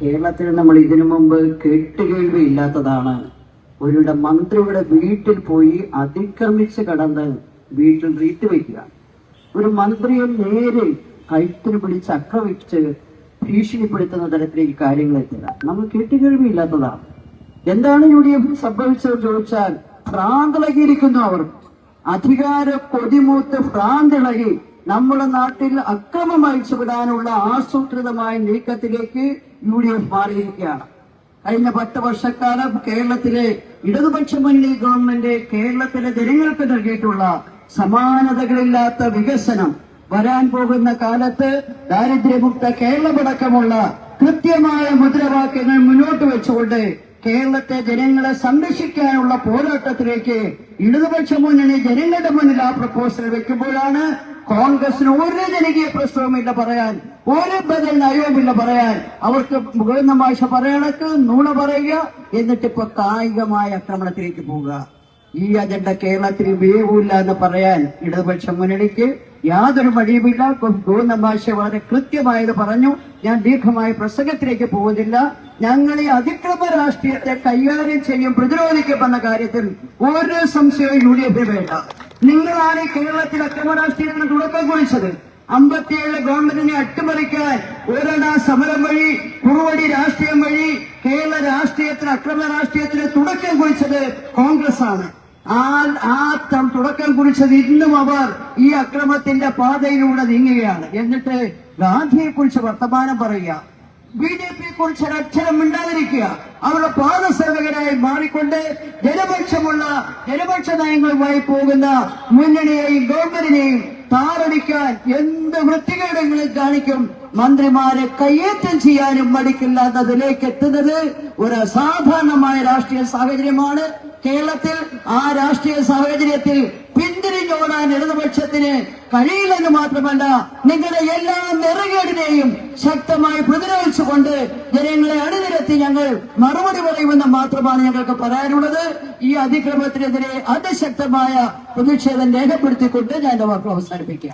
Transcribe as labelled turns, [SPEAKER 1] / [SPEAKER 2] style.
[SPEAKER 1] കേരളത്തിൽ നമ്മൾ ഇതിനു മുമ്പ് കേട്ടുകേൾവിയില്ലാത്തതാണ്. ഒരു മന്ത്രിയുടെ വീട്ടിൽ പോയി അതിക്രമിച്ച് കടന്ന് വീട്ടിൽ റീറ്റ് വയ്ക്കുക, ഒരു മന്ത്രിയെ നേരെ കഴുത്തിന് പിടിച്ച് ആക്രമിച്ച് ഭീഷണിപ്പെടുത്തുന്ന തരത്തിലേക്ക് കാര്യങ്ങൾ എത്തുക നമ്മൾ കേട്ടുകേൾവിയില്ലാത്തതാണ്. എന്താണ് UDF സംഭവിച്ചത് ചോദിച്ചാൽ, ഭ്രാന്തിളകിയിരിക്കുന്നു. അവർ അധികാര കൊതിമൂത്ത് ഭ്രാന്തിളകി നമ്മുടെ നാട്ടിൽ അക്രമം അഴിച്ചുവിടാനുള്ള ആസൂത്രിതമായ നീക്കത്തിലേക്ക് UDF മാറിയിരിക്കുകയാണ്. കഴിഞ്ഞ 10 വർഷക്കാലം കേരളത്തിലെ ഇടതുപക്ഷ മുന്നണി ഗവൺമെന്റ് കേരളത്തിലെ ജനങ്ങൾക്ക് നൽകിയിട്ടുള്ള സമാനതകളില്ലാത്ത വികസനം വരാൻ പോകുന്ന കാലത്ത് ദാരിദ്ര്യമുക്ത കേരളമടക്കമുള്ള കൃത്യമായ മുദ്രാവാക്യങ്ങൾ മുന്നോട്ട് വെച്ചുകൊണ്ട് കേരളത്തെ ജനങ്ങളെ സംരക്ഷിക്കാനുള്ള പോരാട്ടത്തിലേക്ക് ഇടതുപക്ഷ മുന്നണി ജനങ്ങളുടെ മുന്നിൽ ആ പ്രപ്പോസൽ വെക്കുമ്പോഴാണ് കോൺഗ്രസിന് ഒരു ജനകീയ പ്രശ്നവുമില്ല പറയാൻ, ഒരു ബദൽ നയവുമില്ല പറയാൻ. അവർക്ക് മുകളിൽ ഭാഷ പറയണക്ക് നുണ പറയുക, എന്നിട്ടിപ്പോ കായികമായ ആക്രമണത്തിലേക്ക് പോവുക. ഈ അജണ്ട കേരളത്തിൽ വേവില്ല എന്ന് പറയാൻ ഇടതുപക്ഷ മുന്നണിക്ക് യാതൊരു മടിയുമില്ല. ഗോവിന്ദ ഭാഷ വളരെ കൃത്യമായത് പറഞ്ഞു. ഞാൻ ദീർഘമായ പ്രസംഗത്തിലേക്ക് പോകുന്നില്ല. ഞങ്ങൾ ഈ അതിക്രമ രാഷ്ട്രീയത്തെ കൈകാര്യം ചെയ്യും, പ്രതിരോധിക്കപ്പെടുന്ന കാര്യത്തിൽ ഒരു സംശയവും UDF വേണ്ട. നിങ്ങളാണ് കേരളത്തിൽ അക്രമ രാഷ്ട്രീയത്തിന് തുടക്കം കുറിച്ചത്. 57 ഗവൺമെന്റിനെ അട്ടിമറിക്കാൻ ഒരണ സമരം വഴി, കുറുവടി രാഷ്ട്രീയം വഴി കേരള രാഷ്ട്രീയത്തിന്, അക്രമ രാഷ്ട്രീയത്തിന് തുടക്കം കുറിച്ചത് കോൺഗ്രസ് ആണ്. ആ തുടക്കം കുറിച്ചത് ഇന്നും അവർ ഈ അക്രമത്തിന്റെ പാതയിലൂടെ നീങ്ങുകയാണ്. എന്നിട്ട് ഗാന്ധിയെ കുറിച്ച് വർത്തമാനം പറയുക, BJP കുറിച്ച് ഒരക്ഷരം മിണ്ടാതിരിക്കുക, അവരുടെ പാദസേവകരായി മാറിക്കൊണ്ട് ജനപക്ഷ നയങ്ങളുമായി പോകുന്ന മുന്നണിയെയും ഗവൺമെന്റിനെയും താറടിക്കാൻ എന്ത് വൃത്തികേടുകളും കാണിക്കും. മന്ത്രിമാരെ കയ്യേറ്റം ചെയ്യാനും മടിക്കില്ലാത്തതിലേക്ക് എത്തുന്നത് ഒരു അസാധാരണമായ രാഷ്ട്രീയ സാഹചര്യമാണ് കേരളത്തിൽ. ആ രാഷ്ട്രീയ സാഹചര്യത്തിൽ പിന്തിരിഞ്ഞോടാൻ ഇടതുപക്ഷത്തിന് കഴിയില്ലെന്ന് മാത്രമല്ല, നിങ്ങളുടെ എല്ലാ നെറുകേടിനെയും ശക്തമായി പ്രതിരോധിച്ചുകൊണ്ട് ജനങ്ങളെ അണിനിരത്തി ഞങ്ങൾ മറുപടി പറയുമെന്ന് മാത്രമാണ് ഞങ്ങൾക്ക് പറയാനുള്ളത്. ഈ അതിക്രമത്തിനെതിരെ അതിശക്തമായ പ്രതിഷേധം രേഖപ്പെടുത്തിക്കൊണ്ട് ഞാൻ എന്റെ വാക്കുകൾ അവസാനിപ്പിക്കുക.